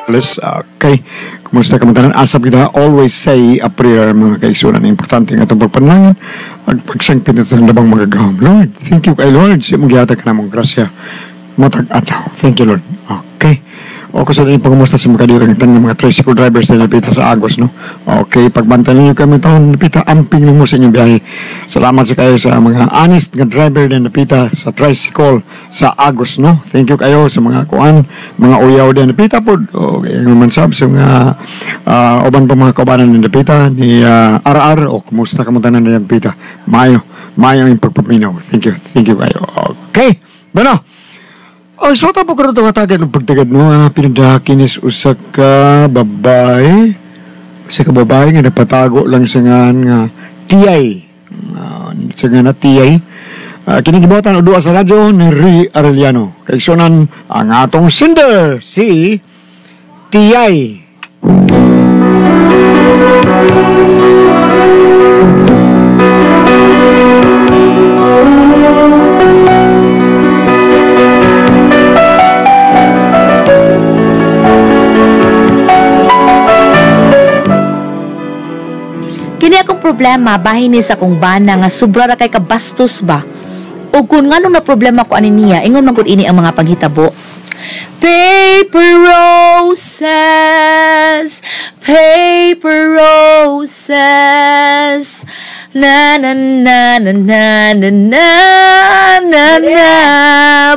Bless. Okay. Kumusta ka tanan? Asap kita always say a prayer mga kaigsunan. Importante nga itong pagpanalangin. At pagsangpit ito ng labang magagawam. Lord, thank you kay Lord. Siya mag-iata ka namang grasya. Matag-ataw. Thank you, Lord. Okay. O kasi rin pagkumusta sa mga kadiro ng mga tricycle drivers na napita sa Agos, no? Okay, pagbantay ninyo kami taon napita, amping lang mo sa inyong biyahe. Salamat sa kayo sa mga honest nga driver na napita sa tricycle sa Agos, no? Thank you kayo sa mga kuan, mga uyaw din napita po. Okay, naman sabi sa mga uban pa mga kaubanan na napita ni RR, o kumusta ka mo tanan na napita. Mayo yung pagpaminaw. Thank you kayo. Okay, bueno. So tapo ko rin tagad ng pagtagad mo, pinadakinis usa ka babae. Usa ka babae nga napatago lang sa nga tiyay. Sa nga na tiyay. Kinigibutan o duwa sa radyo ni Ri Arellano. Kaigsunan ang atong sender, si Tiyay. Kini akong problema bahin ni sa kong bana nga sobra ra kay kabastos ba. O kung nganong na problema ko ani niya, ingon man gud ini ang mga paghitabo. Paper roses, paper roses. Na na na na na na na na na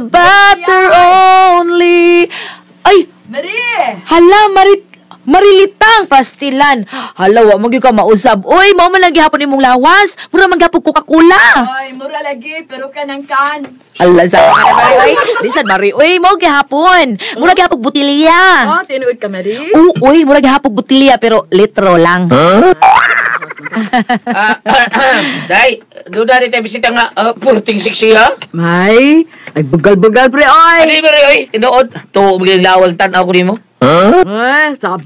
butter only. Ay, Marie! hala Marilitang pastilan. Hala, wa mo gyud ka mausab. Oy, mao man lang gihapon imong lawas. Mura man gapon Coca-Cola. Ay, mura lagi, pero kanang kan. Ala sa Mari. Lisan Mari. Oy, mao gihapon. Mura gihapon butilya. Oh, tinuod ka, Marie? Uy, mura gihapon butilya pero litro lang. Day, duda rin tayo bisita nga, purting siksi ha? May, nagbugal-bugal, pre, oy! Ano ba rin, oy? Tinuod, to, magiging lawag tanaw ko ni mo. Ay, saba,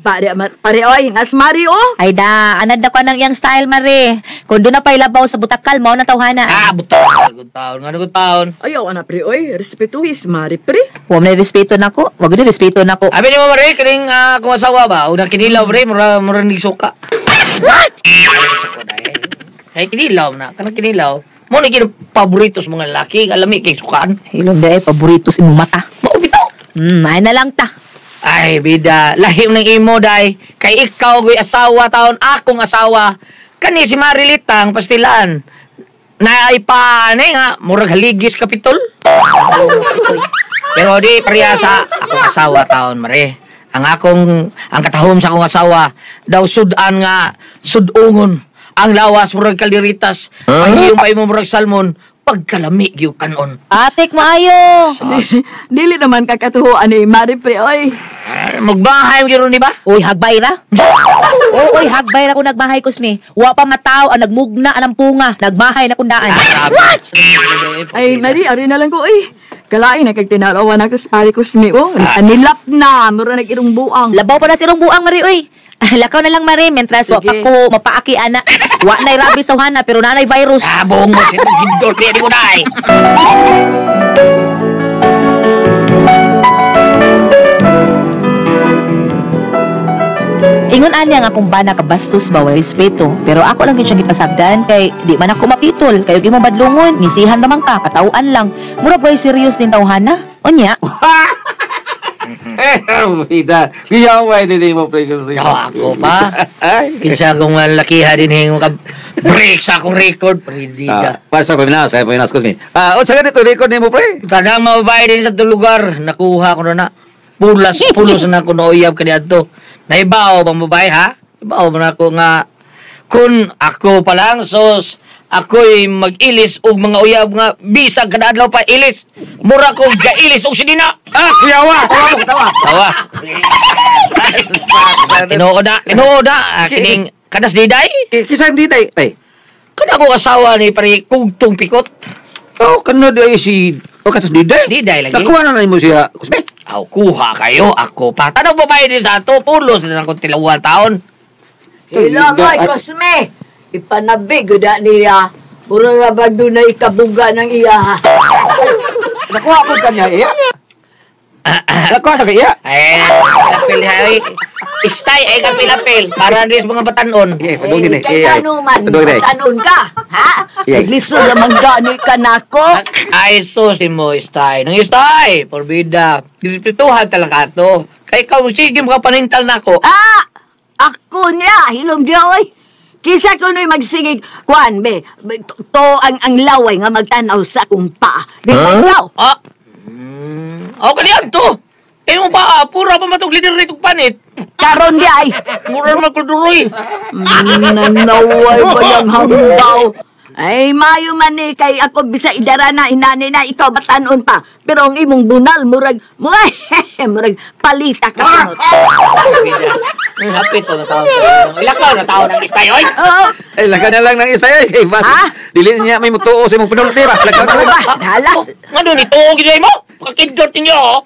pare, oy, nas Mari, oh! Ay da, anad na ko ng iyang style Mari. Kung doon na pa ilabaw sa butakal, mao na tawhana. Buta. Taon. Ayaw, ana, pre, oy, respetuhis, Mari, pre. Wa man respeto nako. Wag na respeto nako. Abi ni mo, Marie, kaning kung asawa ba? Unang kinilaw, Marie, mura nagsuka. What? Ay, kinilaw na. Kanang kinilaw. Mo na paborito sa mga lalaki. Alami, kay sukaan. Hilong day, paborito sa imong mata. Maubitaw. Ay na lang ta. Ay, bida. Lahim ng imo, day. Kay ikaw, ko'y asawa, taon akong asawa. Kani si Marilitang, pastilaan. Naipane nga, murag haligis kapitol. Pero di, pariyasa, akong asawa, taon, Mare. Ang katahom sa akong asawa, daw sudan nga, sudungon. Ang lawas, murag kaliritas. Ang iyong pa imo murag salmon, pagkalami gyud kanon. Atik maayo. Dili naman kakatuhuan ni Mari, pre, oy. Magbahay gyud ni ba? Uy, hagbay ra. Uy, hagbay ra ko nagmahay kusmi. Wa pa mataw ang nagmugna anang punga. Nagmahay na kundaan. Ay, Mari, ari na lang ko, oy. Kalain na kag tinalawan ako sa pari ko smi, oh. Anilap na, mura nag-irong buang. Labaw pa na si Rong Buang, Mari, uy. Lakaw na lang, Mari. Mentras wa pa ko mapaaki, ana. Wa na'y rabies sa hana, pero nanay virus. Buong mo, sinugindol, kaya di mo na eh. Ingon anya nga kung bana ka bastos ba way respeto, pero ako lang gyud siya gipasagdan kay di man ako mapitol, kayo gyud mo badlungon, ngisihan naman ka, katawuan lang. Murag way serious din tawhana. Unya. Vida, biyaway din mo pre ko Ako pa. Kinsa akong lakiha din hingo ka break sa akong record. Pridida. Pasok ko na, saya po na, excuse me. Unsa ganito record nimo pre? Kadang mababay din sa lugar, nakuha ko na. Pulos na ako nauyab ka dito. Naibaw bang babae ha? Ibaw man ako nga kun ako pa lang sos ako'y mag-ilis og mga uyab nga bisag kada adlaw pa ilis. Mura ko ga-ilis og sidina. Yawa! Tawa. Tinuoda. Kining kadas diday. Kisang diday. Ay. Kada ko asawa ni pare kugtong pikot. Oh, kano di si katas diday. Diday lagi. Nakuha na mo siya. Kusme. Aw, kuha kayo, ako pa. Tanong babae din sa ato, pulos na akong tilawang taon. Ilang ay, Cosme. Ipanabi, guda niya. Mura rabag doon na ikabuga ng iya. Nakuha ko kanya iya. Nakuha sa kaya. Ay, apil ha. Istay ay apil-apil para din sa mga batanon. Padungin eh. Kaya ano man, tanon ka, ha? Yeah. Nagliso naman gani ka nako. Ay, susi mo, Istay. Nang Istay, porbida. Diripituhan talaga to. Kaya ikaw, sige mga panintal na ako. Ah! Ako niya, hilom diya, oy. Kisa ko no'y magsigig, kuan, be, to ang laway nga magtanaw sa kong pa. Di ba ikaw? Ah, okay yan to. Eh mo ba, pura pa matog lider rito panit. Karon di ay. Mura naman kulduroy. Nanaway ba yung hambaw? Ay, mayo man eh, kay ako bisa idara na inani na ikaw batanon pa. Pero ang imong bunal, murag palita ka kunot. Hapit to na tao. Ilakaw na tao ng Istay, oy. Oo. Ay, laka na lang ng istay. Kay bas. Ha? Dili niya may mutuo sa imong pinultira. Laka na Ano lang. ba? Hala. Ano ni tuog gid mo? Pakidot niyo.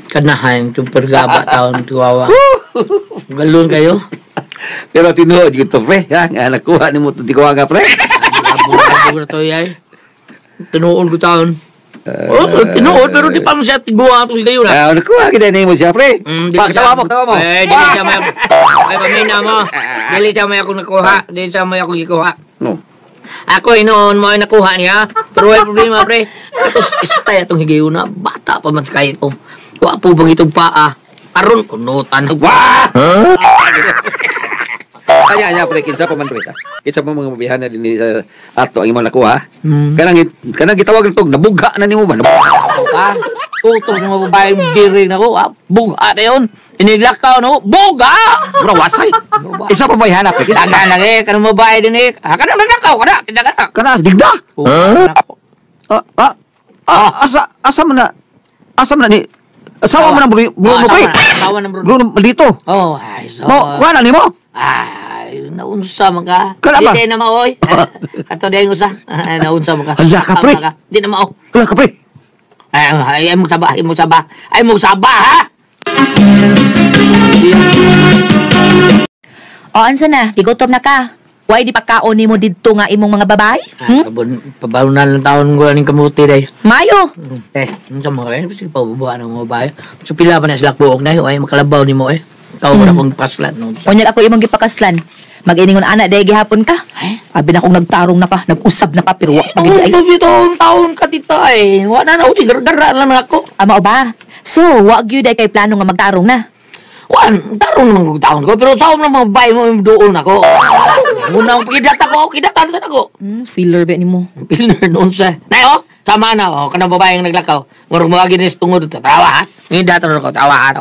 Kanahan itong pergaba taon tuwawa. Galon kayo. Pero tinuod gito, pre. Ha? Nga nakuha ni mo ito tikuwaga, pre. Labog na to, yay. Tinuod ko taon. Tinuod, pero di pa mo siya tiguwa ito kayo na. Nakuha kita ni mo siya, pre. Tawa mo. Eh, dili siya may... Ay, pamina mo. Dili siya may akong nakuha. Dili siya may akong ikuha. No. Ako, inoon mo ay nakuha niya. Pero wala problema, pre. Tapos, istay atong higayon na. Bata pa man sa kaya ito. Wapo bang itong paa? Aron, kunutan. Wah! Anya, pre. Kinsa pa man, pre. Kinsa pa mga mabihan na din sa ato ang imong nakuha. Kanang gitawag ito, nabuga na ni mo ba? Ah, utok ng mga babaeng biring ako. Ah, buga na yun. Iniglakaw no? Buga! Bro, wasay. Isa pa may hanap, pre. Tanda lang eh. Kanang babae din eh. Ah, kanang naglakaw. Kinda ka na. Kana, digda. Huh? Asa man na ni... Asawa mo na, Bruno, pre. Asawa ng Bruno. Bruno, dito. Oh, ay, so... Kuha na ni mo. Ay, naunsa man ka. Kana ba? Di na maoy. Kato di ang usa. Naunsa man ka. Hala ka, pre. Di na mao. Wala ka, pre. Ay, mong saba. Ay, mong saba, ha? O, ansa na? Gigutom na ka. Why di pa kaon ni mo didto nga imong mga babae? Pabalo na lang taon ko lang kamuti day. Mayo! Ano sa mga babae? Sige pa bubuhaan ng mga babae. So, pila pa na sila buok na yun. Ay, makalabaw ni mo eh. Tao ko na kong paslan. Unyag ako imong gipakaslan. Mag-iningon ana dahil gihapon ka. Abi na akong nagtarong na ka, nag-usab na ka, pero wa pa gid ay. Taon ka tita eh. Wala na ako, gara lang ako. Ama o ba? So, wa gyud ay kay plano nga magtarong na. Kuan, tarong naman taon ko. Pero saan naman mga babae mo doon ako? Munang pakidat ako, kidatan sa ako. Feeler ba nimo? Pilner noon sa... Nayo, sama na ako. Kanang babae ang naglakaw. Ngurong mga ginis tungod. Tawa ha? Ngayon datan ako. Tawa.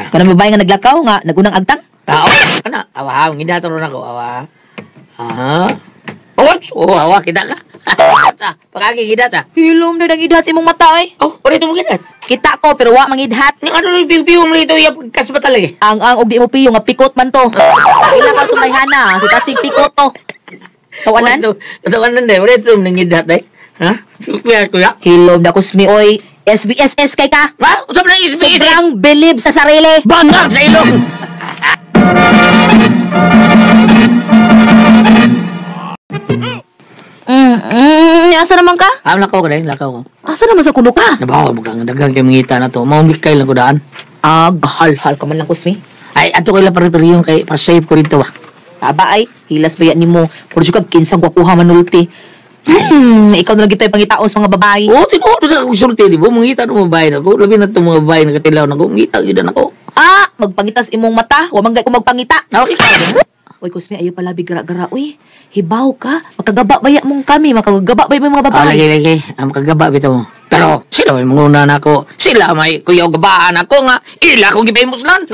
Kanang babae nga naglakaw nga nagunang agtang? Tao, kana, awa ha, hindi nato ron ako, awa. Aha. Awa, kita ka. Pagkaki kita ta. Hilom na nang idhat sa imong mata eh. Oh, orito mo kita. Kita ko pero wa mangidhat. Ning ano lang piw-piw mo rito, iya kasba talaga. Ang og di mo piyo nga pikot man to. Ila ka tumayhana, si tasig pikot to. Tawanan? Tawanan dai, orito nang idhat dai. Ha? Supiya ko ya. Hilom na kusmi oy. SBSS kay ka. Ha? Usap na isip. Sobrang believe sa sarili. Banag sa ilong. Asa naman ka? Lakaw ka dai, lakaw ko. Asa naman sa kuno ka? Nabaw mo kang daghang kay mangita na to. Maumbikay lang ko daan. Gahal-hal ka man lang kusmi. Ay, ato ko lang pare-parehong kay para save ko dito ba. Aba ay, hilas ba yan ni mo? Kung siya kinsang wapuha manulti. Ikaw na lang kita pangitao sa mga babae. Oo, tinuod sa akong sulti, di ba? Mangita ng mga babae na ko. Labi na itong mga babae na katilaw na ko. Mangita, yun ako. Magpangitas imong mata. Wa man gay ko magpangita. Ikaw. Uy, kusmi, ayo pala gara-gara. Uy, hibaw ka. Makagaba baya mong kami. Makagaba ba yung mga babae? Lagi. Ang kagaba bito mo. Pero, sila may manguna na ako. Sila may kuyaw gabaan ako nga. Ila akong gipaymuslan.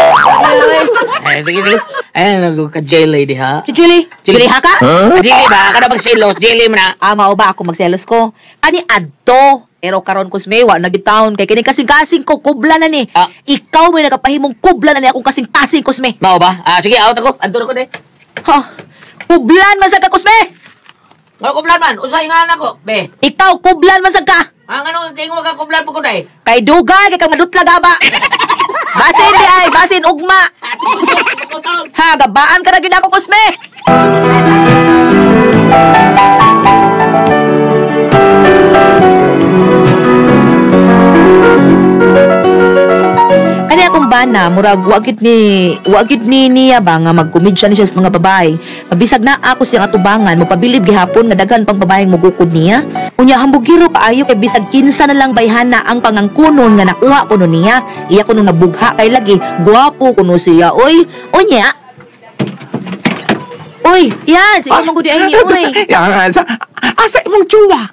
Sige. Nagka-jail lady ha. Julie ha ka? Jelly ba? Kada magsilos, jelly mo na. Mao ba ako magselos ko? Ani adto. Pero karon kusmi, wa nagitaon kay kini kasing-kasing ko kubla na ni. Ikaw may nagapahimong kubla na ni akong kasing-kasing kusmi. Mao ba? Sige, out ako. Anto na ko de. Ha? Kublan man sa ka kusmi. Ano kublan man? Usay nga na ko, be. Ikaw kublan man sa ka. Ang ano, kayo magkakublan po ko dahil. Kay dugay kay kang madutla gaba. Basin di ay, basin ugma. Ha, gabaan ka na gid ako kusmi. bana, murag wagit ni niya ba nga magkomedya ni siya sa mga babae. Mabisag na ako siyang atubangan, magpabilib gihapon nga daghan pang babaeng mugukod niya. Unya hambugiro kaayo kay bisag kinsa na lang bayhana ang pangangkunon nga nakuha kuno niya. Iya kuno nabugha kay lagi, gwapo kuno siya. Oy, unya. Oy, yan, sige mong gudi ay niya, oy. Yan, asa imong jowa?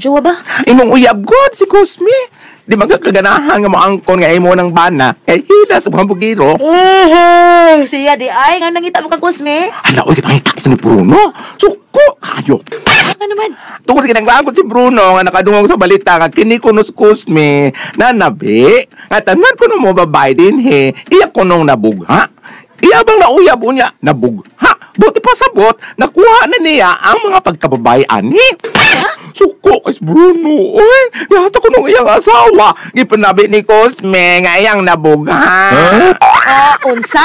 Jowa ba? Imong uyab god si Cosme. Di magkaganahan nga maangkon nga imo ng bana. Kay hila sa mga bugiro. Siya di ay, nga nangita mo kang Cosme. Hala, oy, kapangita sa ni Bruno. Suko, kayo. Ano naman? Tungkol kinanglangon si Bruno nga nakadungog sa balita nga kini kuno si Cosme. Nanabi, nga tanan kuno mo babay din he. Iya kunong nabugha. Iya bang nauyab niya nabugha. Buti pa sabot, nakuha na niya ang mga pagkababay ani. Suko kay Bruno. Oy, yata ko nung iyang asawa. Gipanabi ni Cosme nga iyang nabugha. Unsa?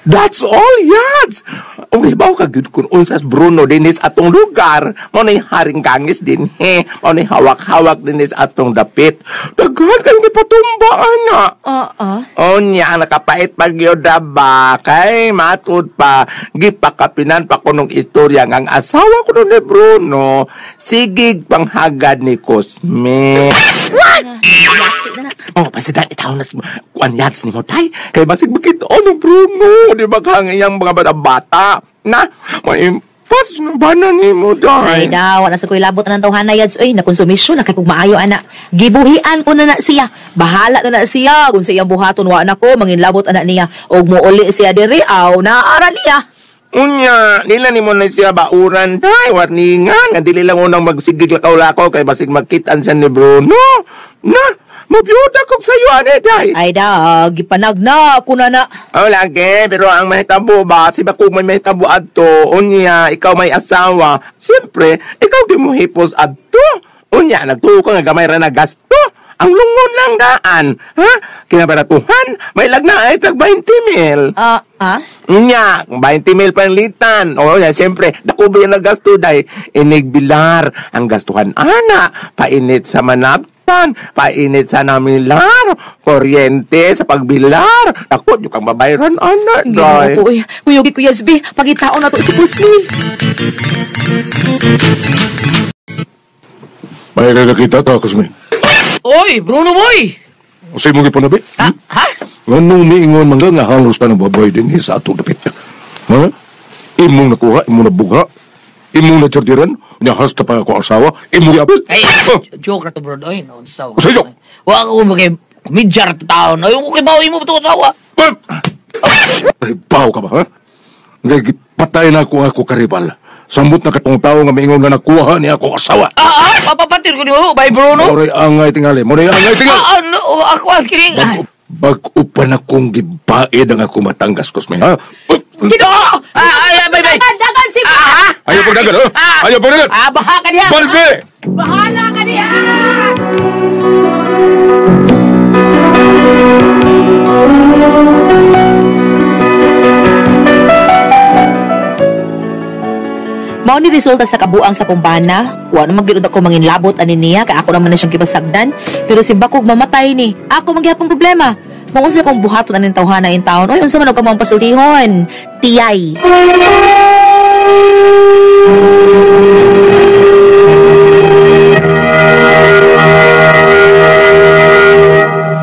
That's all, yads. Ang ibaw ka gud kun unsas Bruno dinis atong lugar. Mao nay haring gangis din he. Mao nay hawak-hawak dinis atong dapit. Daghan kay ni patumbaan nga. Onya nakapait pag yoda ba kay matud pa gipakapinan pa kunong istorya nga ang asawa ko ni Bruno sigig panghagad ni Cosme. Oh, pasidan itaw na kuan yads ni mo tay. Kay basig bakit ng Bruno, di ba kang iyang mga bata-bata na maimpas na ba na ni mo Ay day? daw, wala sa ko'y labot na ng tawhana yads. Uy, nakonsumisyon na kay kung maayo ana. Gibuhian ko na siya. Bahala na siya. Kung sa iyang buhaton, wa na ko, manginlabot ana niya. O mo uli siya diri, aw, naara niya. Unya, nila ni mo na siya bauran day, warningan, nga dili lang unang magsigig lakaw-lakaw kay basig magkitan siya ni Bruno. Na, mabiyuda kong sayo, ane, day. Ay daw, gipanag na ako na. Oh, lagi, pero ang mahitabo ba, si Bakug may mahitabo adto, unya, ikaw may asawa, siyempre, ikaw di mo hipos adto. Unya, nagtuo ka nga gamay ra na gasto. Ang lungon lang daan, ha? Kinabaratuhan, may lagna ay tag 20 mil. Nya, 20 mil panlitan. O, yan, siyempre, dako ba yan ang gasto, day? Inigbilar ang gastuhan, ana. Painit sa manaptan, painit sa namilar, kuryente sa pagbilar. Dako, yung kang babayran, ana, day. Uy, kuyugi Kuya Zbi, pagitaon na to si Cosme. May nakita ta, Cosme. Oy, Bruno boy! Kasi mo gipanabi? Ha? Anong niingon man nga halos ka ng babay din sa ato dapit niya? Ha? Imong nakuha, imong nabugha, imong natsordiran, niya hasta pa ako asawa, imong yapil. Ay, joke na to, bro. Ay, no, sawa. Sa joke? Wala ko magay midyar tao. Ayaw ko kay bawi mo ito asawa. Ay, baw ka ba, ha? Ngay, patay na ako karibal. Samot na katong tao nga maingon nga nakuha niya ako asawa. Papapatir ko niyo, bye Bruno. Moray angay tingali, moray angay tingali. No, ako ang kiring. Bag-upan akong gibaid ang ako matanggas, Cosme, ha? Ginoo! Ay, bye. Dagan si Ayaw pag dagan, ha? Ayaw pag dagan! Baha ka niya! Balbe! Bahala ka niya! Mao ni resulta sa kabuang sa kumbana. Wa naman gyud ako manginlabot ani niya kay ako naman na siyang gipasagdan. Pero si Bakug mamatay ni. Ako man gyapon problema. Mao unsa kong buhaton aning tawhana in taon. Oy unsa man og kamang pasultihon? Tiyay.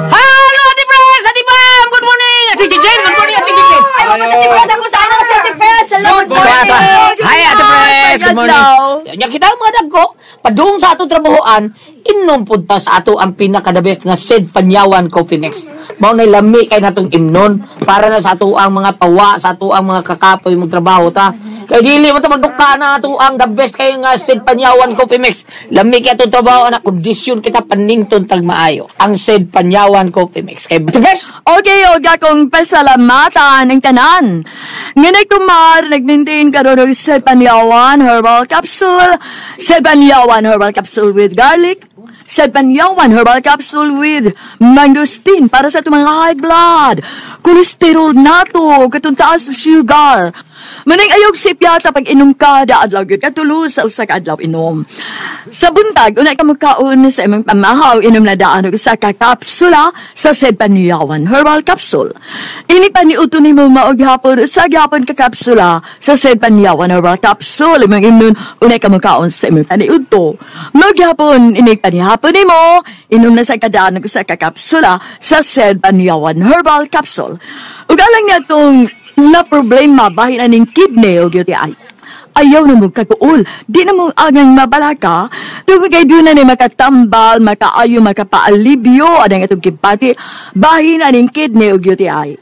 Hello, Ate Pres! Ate Pam! Good morning! Ate Jen! Good morning, Ate Jen! Ay, Ate Pres, ako saan na si Ate Pres? Hello, good morning. Hi, Ate Pres! Good morning! Nya kita mga dagko, padung sa ato trabahoan, inom punta sa ato ang pinaka-the best nga Sid Panyawan Coffee Mix. Mao nay lami kay natong imnon para na sa ato ang mga pawa, sa ato ang mga kakapoy mong trabaho ta. Kay dili mo ta magduka na ato ang the best kay nga Sid Panyawan Coffee Mix. Lami kay atong trabaho na kondisyon kita panington tag maayo. Ang Sid Panyawan Coffee Mix kay the best. Okay, oga kong pasalamatan ng tanan. Ngayon kumar, nag-maintain ka doon ng Sid Panyawan Herbal Capsule, Sid Panyawan Herbal Capsule with garlic, Sid Panyawan Herbal Capsule with mangosteen para sa itong mga high blood, cholesterol nato, katong taas sa sugar, Maning ayog sipyata pag inom ka da adlaw gyud katulo sa usa ka adlaw inom. Sa buntag unay ka magkaon sa imong pamahaw inom na daan og usa ka kapsula sa said Panyawan Herbal Capsule. Ini paniuto nimo maog hapon sa gyapon ka kapsula sa said Panyawan Herbal Capsule imong imnon unay ka magkaon sa imong paniuto. Maghapon ini panihapon nimo inom na sa kadaan og usa ka kapsula sa said Panyawan Herbal Capsule. Ug alang niya tong na problema bahin aning kidney o UTI. Ayaw na mo kakuol. Di na mo agang mabalaka. Tungkol kay doon na ni makatambal, makaayo, makapaalibyo, adang itong kipati, bahin aning kidney o UTI.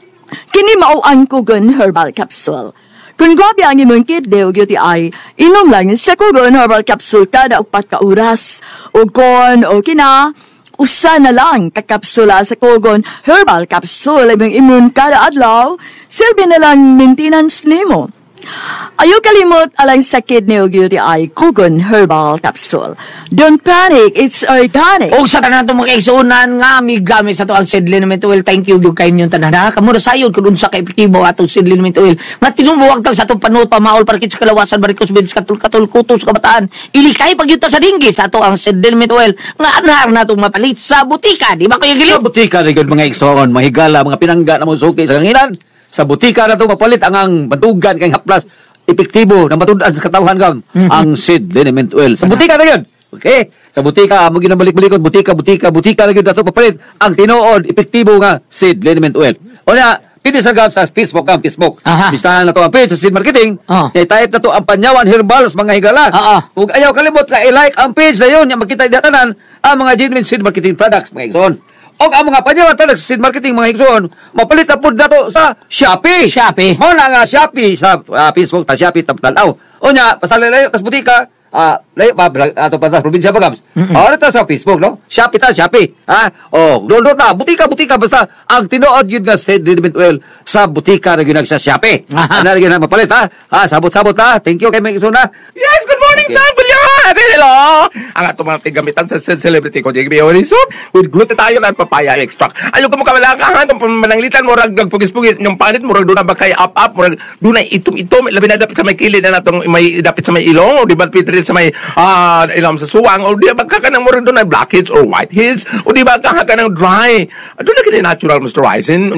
Kini mauang Kugon Herbal Capsule. Kung grabe ang imong kidney o UTI, inom lang sa Kugon Herbal Capsule kada 4 ka oras. O kon, o kina, usa na lang kakapsula sa Kugon Herbal Capsule ibang immune kada adlaw, silbi na lang maintenance nimo. Ayaw kalimot alang sa kidney o UTI, Kugon Herbal Capsule. Don't panic, it's organic. O sa tanan itong mga kaigsuunan nga, may gamit sa ito ang Sid Liniment Oil. Thank you, kayo niyong tanan ha. Kamura sayod, kung sa ka-epektibo atong Sid Liniment Oil. Nga tinumuwag tal sa itong panood, pamaol, parkit sa kalawasan, barikos, bins, katul-katul, kutos, kabataan. Ilikay pagyuta sa dinggi sa ito ang Sid Liniment Oil. Nga anar na itong mapalit sa butika. Di ba kayo gilip? Sa butika na yun, mga igsoon, mga higala, mga pinangga na mong suki sa kanginan. Sa butika na ito mapalit ang bantugan kay haplas epektibo na matudaan sa katawhan kang ang Sid Liniment Oil. Sa butika na yun. Okay? Sa butika, mo ginabalik-balikod, butika na yun dato papalit ang tinuod epektibo nga Sid Liniment Oil. O na, pili sa gab sa Facebook ang Facebook. Bistahan na to ang page sa Sid Marketing. Type na to ang Panyawan Herbals mga higala. Kung ayaw kalimot ka i-like ang page na yun, yung makita datanan ang mga genuine Sid Marketing products mga igsoon. O ang mga Panyawan products sa Sid Marketing mga igsoon, mapalit na po dato sa Shopee. Mo na nga Shopee sa Facebook ta Shopee taptanaw. O nya pasalayo tas butika layo pa ato pa sa probinsya pa gams. Ora ta sa Facebook no. Shopee ta Shopee. Doon ta butika basta ang tinuod yun nga Sid Liniment Oil sa butika na gyud sa Shopee. Ana gyud na mapalit ha. Sabot ha. Thank you kay mga igsoon. Yes, good morning, Sir Bulyan! Hello! Ang ato mga tigamitan sa celebrity ko, JB Soup with glutathione and papaya extract. Ayaw ko mo kamalakahan, mananglitan mo rag pugis-pugis, yung panit mo rag doon na ba kay up-up, mo rag doon na itom-itom, labi na dapat sa may kilid na natong may dapat sa may ilong, o di ba pitri sa may ilam sa suwang, o di ba kakanang mo rag doon na blackheads or whiteheads, o di ba kakanang dry. Doon na kini natural moisturizing,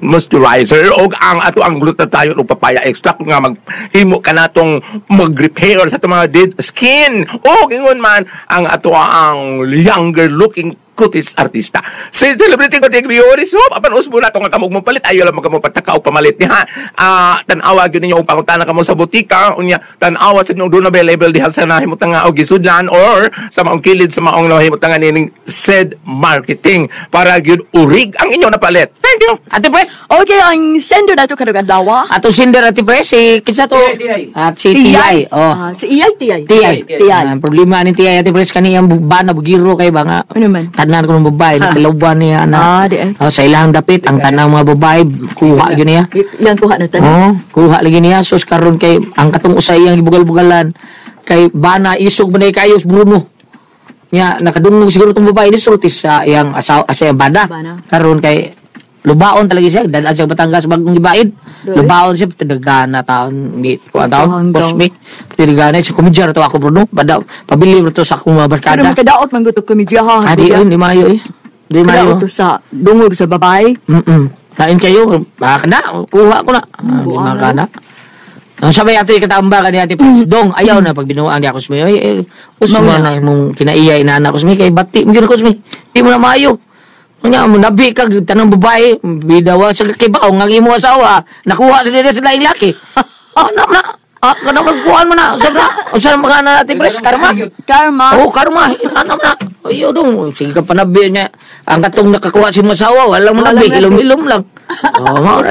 moisturizer, o ang ato ang glutathione o papaya extract nga maghimo ka natong mag-repair sa itong mga dead skin. O, ingon man, ang ato ang younger looking kutis artista. Si celebrity ko, Jake Bioris, apan usbo na itong kamog mo palit, ayaw lang magkamupataka o pamalit niya. Tanawa, yun ninyo, pangutana ka mo sa butika, unya, tanawa sa inyong doon na available diha sa nahimutanga o gisudlan or sa maong kilid sa maong nahimutanga nining Sid Marketing para yun urig ang inyo na palit. Thank you. Ate Pres? Okay, ang sender na ito karugad dawa. Ato sender Ate Pres, si kinsa to? At si Tiyay. Si Tiyay. Tiyay. Problema ni Tiyay Ate Pres kaniyang bana bugiro kay ba nga. Ano man? Tanan ko ng babae, nagkalaban niya na. Sa ilahang dapit, ang tanang mga babae, kuha yun niya. Yan kuha na tanan. Kuha lagi niya. Sus, karon kay, ang katong usay ang ibugal-bugalan, kay bana, isog ba na kayo, Bruno. Niya, nakadungog siguro itong babae, disultis sa iyang yung bana. Karon kay, lubaon talaga siya, dalaan siya Batangas bagong ibaid. Lubaon siya, tinagana taon, posme, tinagana siya, kumidyar ito ako, Bruno. Pabili mo ito sa akong mga barkada. Pero makadaot man gusto kumidyahan. Di mayo eh. Di mayo. Kadaot sa dungog sa babae. Lain kayo, makakana, kuha ko na. Di makakana. Ang sabay ato ikatamba ka ni Ate Pres, dong, ayaw na pag binuang di ako sumi. Usma na mong kinaiyay na anak ko sumi, kay bati mo gino ko sumi. Di mo na maayo. Nga mo nabi ka tanang babae, bidawa sa kibaw nga imo asawa, nakuha sa dili sa laing laki. Kana magkuhan mo na. Unsa mga na Ate Pres, karma. Karma. Ano na. Ayo dong, sige ka panabi niya. Ang katong nakakuha si masawa, wala mo nabi, ilom-ilom lang. Mao na.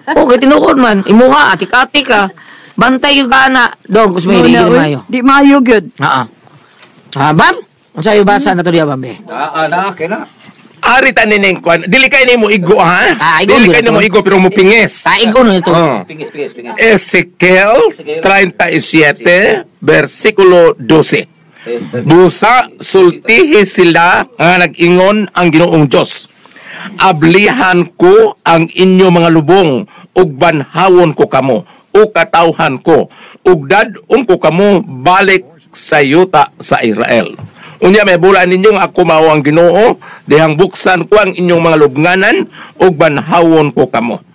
Kay tinuod man. Imuha atik-atik ka. Bantay yung kana. Dong, kusme di mayo. Di mayo gyud. Bam? Unsa yung basa na to diya, Bambe? Kena. Ari tanin kwan. Dili kay nimo igo ha. Dili kay nimo igo pero mo pingis. Igo no ito. Pingis. Ezekiel 37 versikulo 12. Busa sultihi sila nga nag-ingon ang Ginoong Dios. ablihan ko ang inyo mga lubong, ug banhawon ko kamo, o katawhan ko, ug dadon ko kamo balik sa yuta sa Israel. Unya may bulan ninyong ako mao ang Ginoo, dihang buksan ko ang inyong mga lubnganan, ug banhawon ko kamo.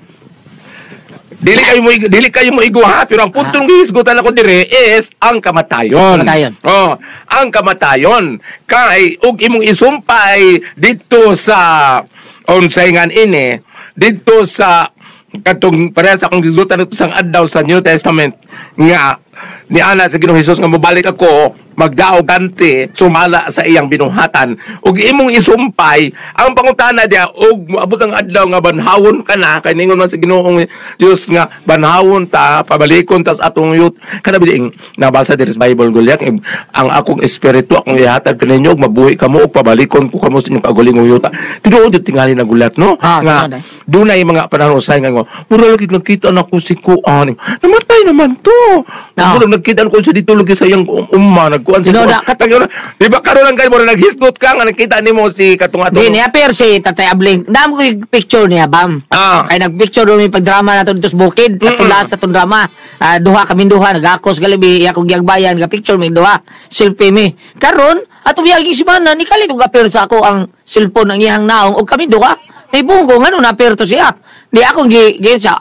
Dili kayo mo iguha, pero ang puntong gihisgutan ako dire is ang kamatayon. Kamatayon. Oh, ang kamatayon. Kay ug imong isumpay dito sa unsayngan ini, dito sa katong pareha sa akong gihisgutan dito sang adlaw sa New Testament nga ni ana sa Ginoong Hesus nga mobalik ako magdaog ganti sumala sa iyang binuhatan ug imong isumpay ang pangutana dia ug moabot ang adlaw nga banhawon ka na kay ningon man sa Ginoong Dios nga banhawon ta pabalikon ta sa atong youth kana biling nabasa diri sa Bible gulyak ang akong espiritu akong ihatag kaninyo ug mabuhi kamo ug pabalikon ko kamo sa inyong kagulingong youth tinuod tingali na gulat no nga dunay mga panahon usay nga mura lagi nakita na ko si Kuan namatay naman to mura nakita ko sa dito lagi sa iyang kuan sa di ba karon lang kayo mo naghisgot ka nga nakita nimo si katong ato di niya per si Tatay Abling dam ko yung picture niya bam kay nagpicture do mi pagdrama nato dito sa bukid atong last atong drama duha kami duha nagakos galibi akong giyagbayan ga picture mi duha selfie mi karon atong yagi si mana ni kalit og apir sa ako ang cellphone ng iyang naong og kami duha naibong ko ngano na apir to siya di akong gi sa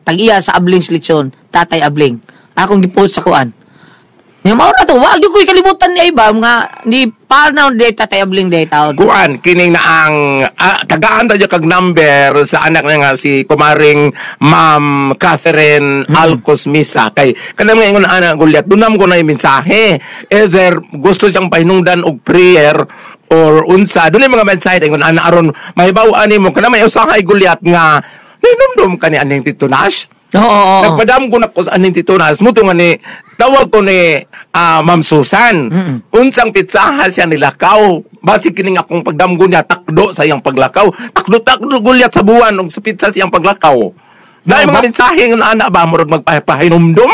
tag-iya sa Abling's lechon Tatay Abling akong gi-post sa kuan. Yung mao na to, wag yung ko'y kalimutan ni Ibam nga, ni parang day Tatay Abling day taon. Kuan, kining na ang tagaan tayo kag number sa anak niya nga si kumaring Ma'am Catherine Alcos Misa. Kay, kanang nga ingon anak gulyat, dunam ko na yung mensahe. Either gusto siyang pahinungdan og prayer or unsa. Doon yung mga mensahe, ingon anak aron, mahibaw ani mo, kanang may usahay gulyat nga, ninumdum ka ni aning Tito Nash. Oo. Nagpadam ko na ko sa aning Tito Nash. Muto nga ni, tawag ko ni Ma'am Susan. Unsang pitsahan siya nilakaw. Basi kining akong pagdamgo niya, takdo sa iyang paglakaw. Takdo gulyat sa buwan o sa pitsa siyang paglakaw. Dahil mga mensahe ng anak ba, murag magpahinumdum?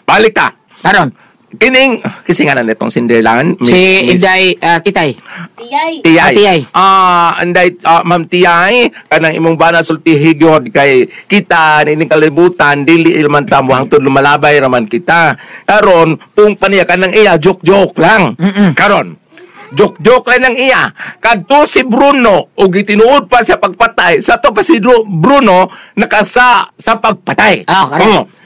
Balik ta. Karon. Kining, kasi nga na itong Cinderlan. Si Inday, Titay. Tiyay. Anday, Ma'am Tiyay, kanang imong bana sultihigyod kay kita, nining kalibutan, dili ilman tamo, hangtod lumalabay raman kita. Karon, kung paniya kanang iya, joke-joke lang. Karon, joke-joke lang ng iya. Kadto si Bruno, o gitinuod pa sa pagpatay, sa to pa si Bruno, nakasa sa pagpatay. Karon.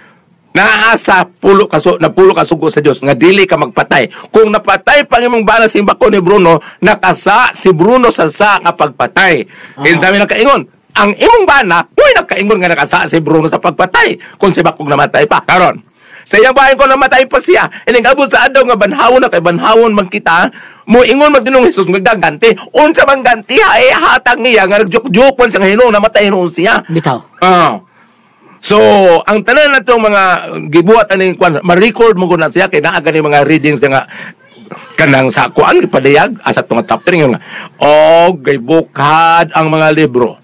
Naasa pulo kasugo sa Dios nga dili ka magpatay. Kung napatay pang imong bana si bako ni Bruno, nakasa si Bruno sa nga pagpatay. Kinsa mi nakaingon, ang imong bana, nakaingon nga nakasa si Bruno sa pagpatay. Kung si bakong namatay pa karon. Sa iyang bahay ko namatay pa siya. Ining abot sa adlaw nga banhawon na kay banhawon man kita, mo ingon mas Ginoong Hesus magdaganti. Unsa man ganti ay hatag niya nga nagjoke-joke man sa Ginoo namatay noon siya. Bitaw. So, ang tanan na itong mga gibuhat aning kuan, ma-record mo guna siya kay naa gani mga readings nga kanang sa kuan ipadayag asa tong chapter nga. Gibukad ang mga libro.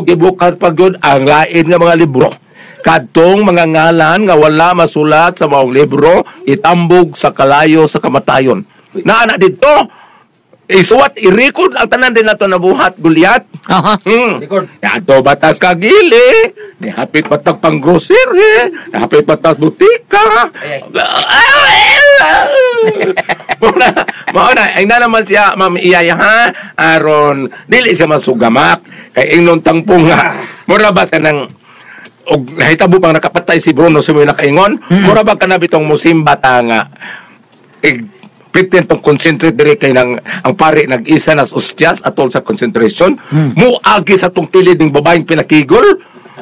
Gibukad pagyud ang lain nga mga libro. Kadtong mga ngalan nga wala masulat sa maong libro itambog sa kalayo sa kamatayon. Naa dito isuwat, i-record ang tanan din nato na buhat, gulyat. Record. Yato batas kagili, di hapit patag pang grocery, di hapit patas butika. Mauna, ay na naman siya, Ma'am Iyaya ha, aron, dili siya masugamak, kay ingnon tangpong nga, mura ba sa nang, og nahitabo pang nakapatay si Bruno, sumuyo nakaingon, mura ba ka na bitong musimba ta nga, Pitin tong concentrate diri kay nang ang pare nag-isa nas ustyas atol sa concentration muagi sa tong kilid ning babaeng pinakigol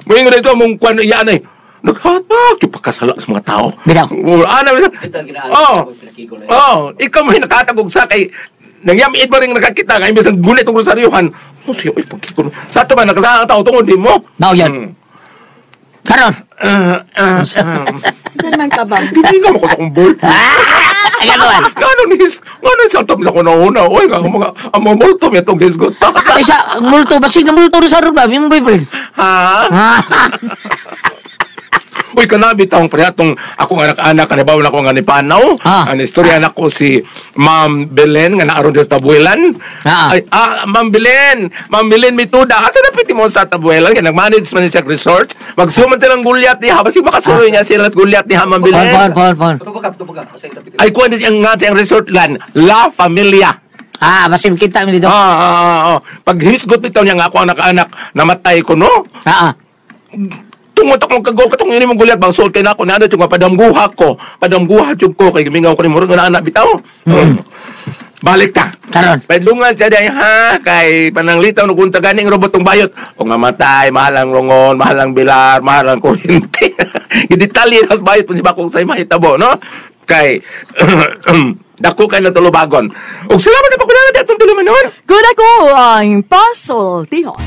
moingon dito mong kuan iya nay naghatag yung pagkasala sa mga tao bitaw ikaw may nakatagog sa kay nangyamiit mo rin nakakita nga imbes ang gulit ng rosaryuhan siya ay pagkikon sa ito ba nakasala ang tao tungod din mo yan karon Saan ka ba? hindi ka makot akong bol Gano'n sa tapos ako na una. Uy, ang mga multo may itong gisgot. Isa, multo, basig na multo rin sa rubab, yung boyfriend. Ha? Uy, kanabi taong prihatong akong anak-anak, kanibaw na ko nga ni Panaw. Ang istorya na ko si Ma'am Belen, nga naaron sa Tabuelan. Ma'am Belen, mituda. Asa na piti mo sa Tabuelan? Kaya nag-manage man siya resort. Magsuman siya ng gulyat niya. Basi makasuloy niya sila at gulyat niya, Ma'am Belen. Pon. Ay, kuha niya nga siyang resort lan. La Familia. Masim kita mi dito. Pag hisgot bitaw niya nga ako anak-anak, namatay ko, no? Tungod akong kagol katong yun mong gulyat bang sulti na ako na ano yung padamguha ko yung ko kay gimingaw ko ni murag na anak bitaw. Balik ta Karon pedungan siya day ha kay pananglitaw no kunta ganing robotong bayot o nga matay mahalang longon mahalang bilar mahalang kuryente gidetalye nas bayot pun si bakong say mahitabo no kay dako kay natulubagon ug salamat na pagpanagan atong tulumanon Good ako ang pasultihon.